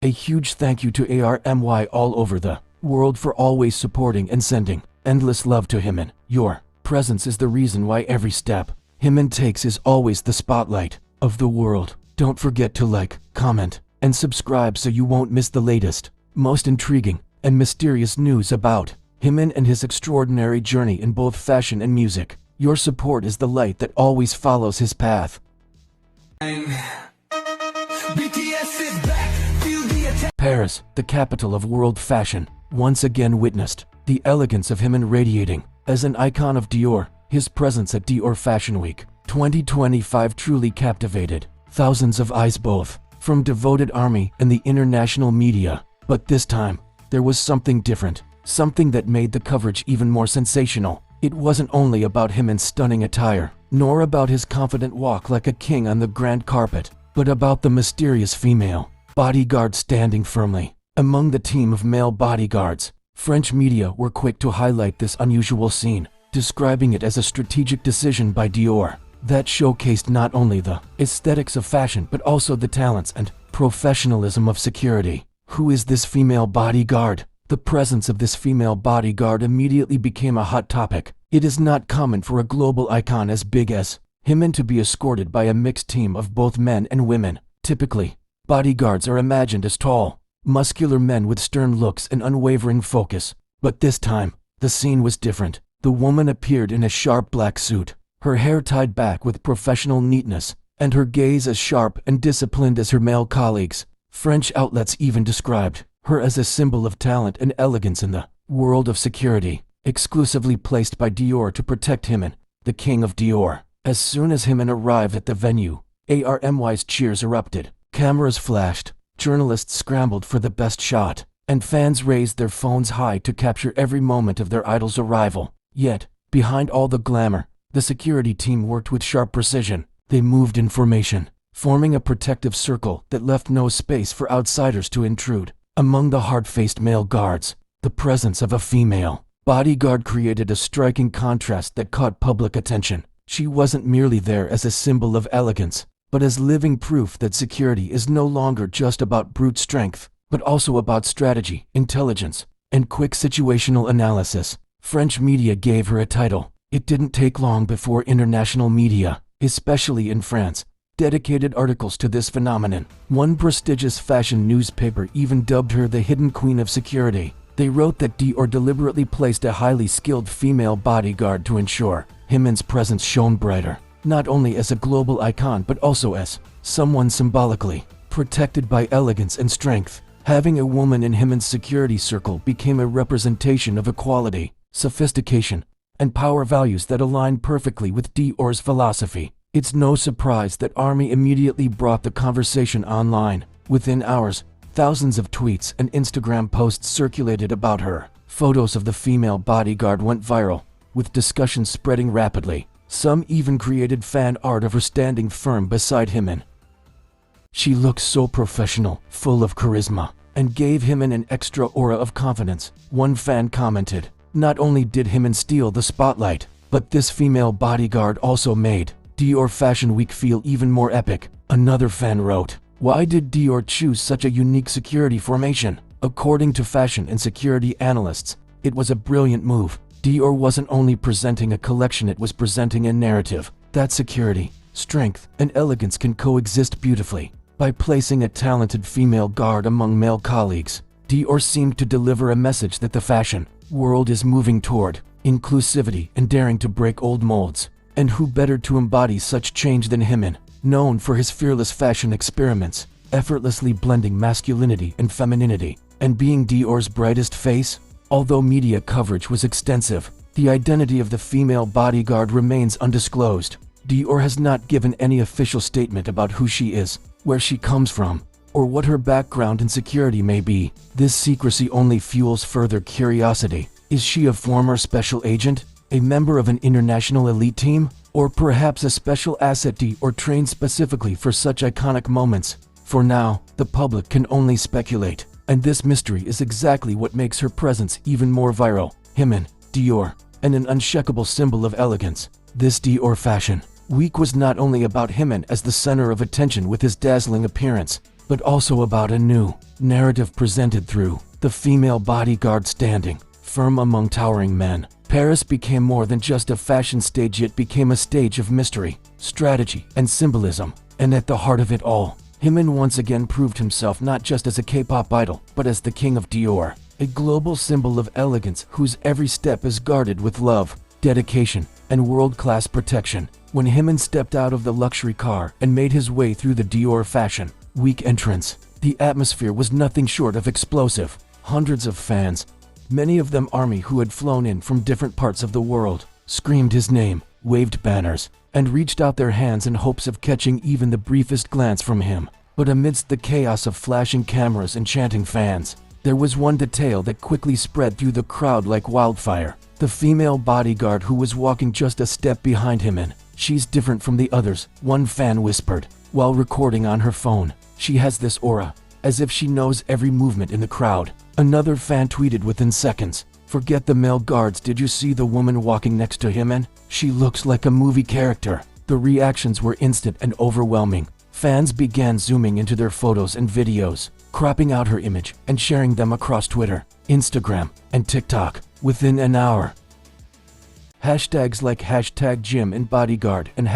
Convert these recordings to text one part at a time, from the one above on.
A huge thank you to ARMY all over the world for always supporting and sending endless love to Jimin. Your presence is the reason why every step Jimin takes is always the spotlight of the world. Don't forget to like, comment, and subscribe so you won't miss the latest, most intriguing, and mysterious news about Jimin and his extraordinary journey in both fashion and music. Your support is the light that always follows his path. Paris, the capital of world fashion, once again witnessed the elegance of Jimin radiating. As an icon of Dior, his presence at Dior Fashion Week 2025 truly captivated thousands of eyes, both from devoted army and the international media. But this time, there was something different, something that made the coverage even more sensational. It wasn't only about Jimin's stunning attire, nor about his confident walk like a king on the grand carpet, but about the mysterious female bodyguard standing firmly among the team of male bodyguards. French media were quick to highlight this unusual scene, describing it as a strategic decision by Dior that showcased not only the aesthetics of fashion but also the talents and professionalism of security. Who is this female bodyguard? The presence of this female bodyguard immediately became a hot topic. It is not common for a global icon as big as Jimin to be escorted by a mixed team of both men and women. Typically, bodyguards are imagined as tall, muscular men with stern looks and unwavering focus. But this time, the scene was different. The woman appeared in a sharp black suit, her hair tied back with professional neatness, and her gaze as sharp and disciplined as her male colleagues. French outlets even described her as a symbol of talent and elegance in the world of security, exclusively placed by Dior to protect Jimin, the king of Dior. As soon as Jimin arrived at the venue, ARMY's cheers erupted, cameras flashed, journalists scrambled for the best shot, and fans raised their phones high to capture every moment of their idol's arrival. Yet, behind all the glamour, the security team worked with sharp precision. They moved in formation, forming a protective circle that left no space for outsiders to intrude. Among the hard-faced male guards, the presence of a female bodyguard created a striking contrast that caught public attention. She wasn't merely there as a symbol of elegance, but as living proof that security is no longer just about brute strength, but also about strategy, intelligence, and quick situational analysis. French media gave her a title. It didn't take long before international media, especially in France, dedicated articles to this phenomenon. One prestigious fashion newspaper even dubbed her the hidden queen of security. They wrote that Dior deliberately placed a highly skilled female bodyguard to ensure Jimin's presence shone brighter, not only as a global icon but also as someone symbolically protected by elegance and strength. Having a woman in Jimin's security circle became a representation of equality, sophistication, and power values that align perfectly with Dior's philosophy. It's no surprise that ARMY immediately brought the conversation online. Within hours, thousands of tweets and Instagram posts circulated about her. Photos of the female bodyguard went viral, with discussions spreading rapidly. Some even created fan art of her standing firm beside Jimin. She looked so professional, full of charisma, and gave Jimin an extra aura of confidence. One fan commented, "Not only did Jimin steal the spotlight, but this female bodyguard also made Dior Fashion Week feel even more epic." Another fan wrote, "Why did Dior choose such a unique security formation?" According to fashion and security analysts, it was a brilliant move. Dior wasn't only presenting a collection, it was presenting a narrative that security, strength, and elegance can coexist beautifully. By placing a talented female guard among male colleagues, Dior seemed to deliver a message that the fashion world is moving toward inclusivity and daring to break old molds. And who better to embody such change than Jimin, known for his fearless fashion experiments, effortlessly blending masculinity and femininity, and being Dior's brightest face? Although media coverage was extensive, the identity of the female bodyguard remains undisclosed. Dior has not given any official statement about who she is, where she comes from, or what her background in security may be. This secrecy only fuels further curiosity. Is she a former special agent? A member of an international elite team? Or perhaps a special asset Dior trained specifically for such iconic moments? For now, the public can only speculate, and this mystery is exactly what makes her presence even more viral. Jimin, Dior, and an unshakable symbol of elegance. This Dior Fashion Week was not only about Jimin as the center of attention with his dazzling appearance, but also about a new narrative presented through the female bodyguard standing firm among towering men. Paris became more than just a fashion stage, it became a stage of mystery, strategy, and symbolism. And at the heart of it all, Jimin once again proved himself not just as a K-pop idol, but as the king of Dior, a global symbol of elegance whose every step is guarded with love, dedication, and world-class protection. When Jimin stepped out of the luxury car and made his way through the Dior Fashion Week entrance, the atmosphere was nothing short of explosive. Hundreds of fans, many of them army who had flown in from different parts of the world, screamed his name, waved banners, and reached out their hands in hopes of catching even the briefest glance from him. But amidst the chaos of flashing cameras and chanting fans, there was one detail that quickly spread through the crowd like wildfire. The female bodyguard who was walking just a step behind him. And she's different from the others, one fan whispered, while recording on her phone. She has this aura, as if she knows every movement in the crowd. Another fan tweeted within seconds, "Forget the male guards, did you see the woman walking next to him? And she looks like a movie character." The reactions were instant and overwhelming. Fans began zooming into their photos and videos, cropping out her image and sharing them across Twitter, Instagram, and TikTok. Within an hour, hashtags like #JimInBodyguard and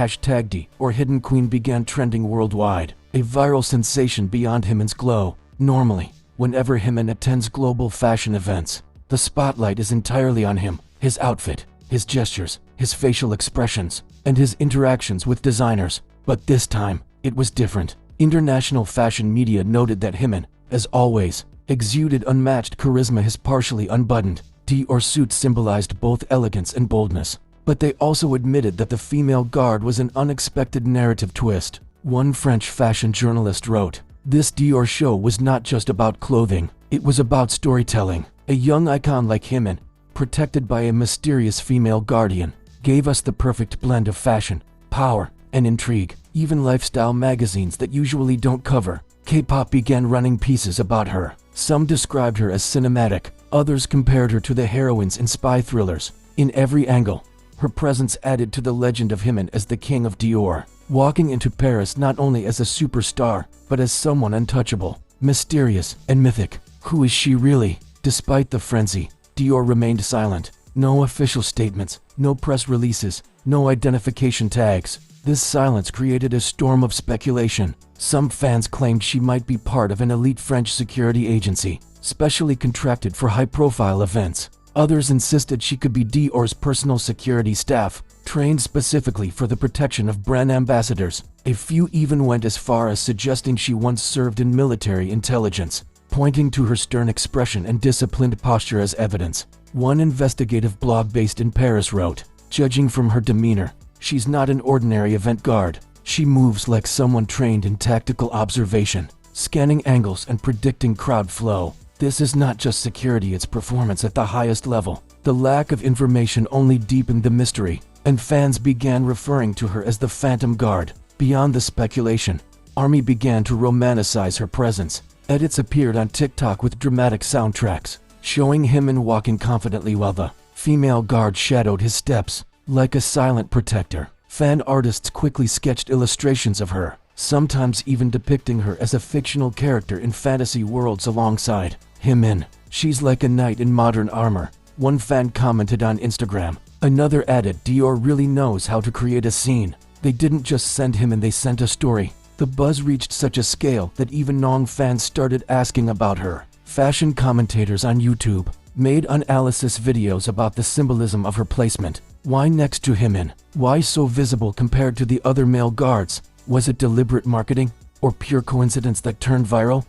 #D or Hidden Queen began trending worldwide, a viral sensation beyond Jimin's glow. Normally, whenever Jimin attends global fashion events, the spotlight is entirely on him, his outfit, his gestures, his facial expressions, and his interactions with designers. But this time, it was different. International fashion media noted that Jimin, as always, exuded unmatched charisma. His partially unbuttoned Dior suit symbolized both elegance and boldness, but they also admitted that the female guard was an unexpected narrative twist. One French fashion journalist wrote, "This Dior show was not just about clothing, it was about storytelling. A young icon like Jimin, protected by a mysterious female guardian, gave us the perfect blend of fashion, power, and intrigue." Even lifestyle magazines that usually don't cover K-pop began running pieces about her. Some described her as cinematic, others compared her to the heroines in spy thrillers. In every angle, her presence added to the legend of Jimin as the king of Dior, walking into Paris not only as a superstar, but as someone untouchable, mysterious, and mythic. Who is she really? Despite the frenzy, Dior remained silent. No official statements, no press releases, no identification tags. This silence created a storm of speculation. Some fans claimed she might be part of an elite French security agency, specially contracted for high-profile events. Others insisted she could be Dior's personal security staff, trained specifically for the protection of brand ambassadors. A few even went as far as suggesting she once served in military intelligence, pointing to her stern expression and disciplined posture as evidence. One investigative blog based in Paris wrote, "Judging from her demeanor, she's not an ordinary event guard. She moves like someone trained in tactical observation, scanning angles and predicting crowd flow. This is not just security, it's performance at the highest level." The lack of information only deepened the mystery, and fans began referring to her as the Phantom Guard. Beyond the speculation, ARMY began to romanticize her presence. Edits appeared on TikTok with dramatic soundtracks, showing Jimin walking confidently while the female guard shadowed his steps. Like a silent protector, fan artists quickly sketched illustrations of her, sometimes even depicting her as a fictional character in fantasy worlds alongside Jimin. "She's like a knight in modern armor," one fan commented on Instagram. Another added, "Dior really knows how to create a scene. They didn't just send him, and they sent a story." The buzz reached such a scale that even non-fans started asking about her. Fashion commentators on YouTube made analysis videos about the symbolism of her placement. Why next to Jimin? Why so visible compared to the other male guards? Was it deliberate marketing, or pure coincidence that turned viral?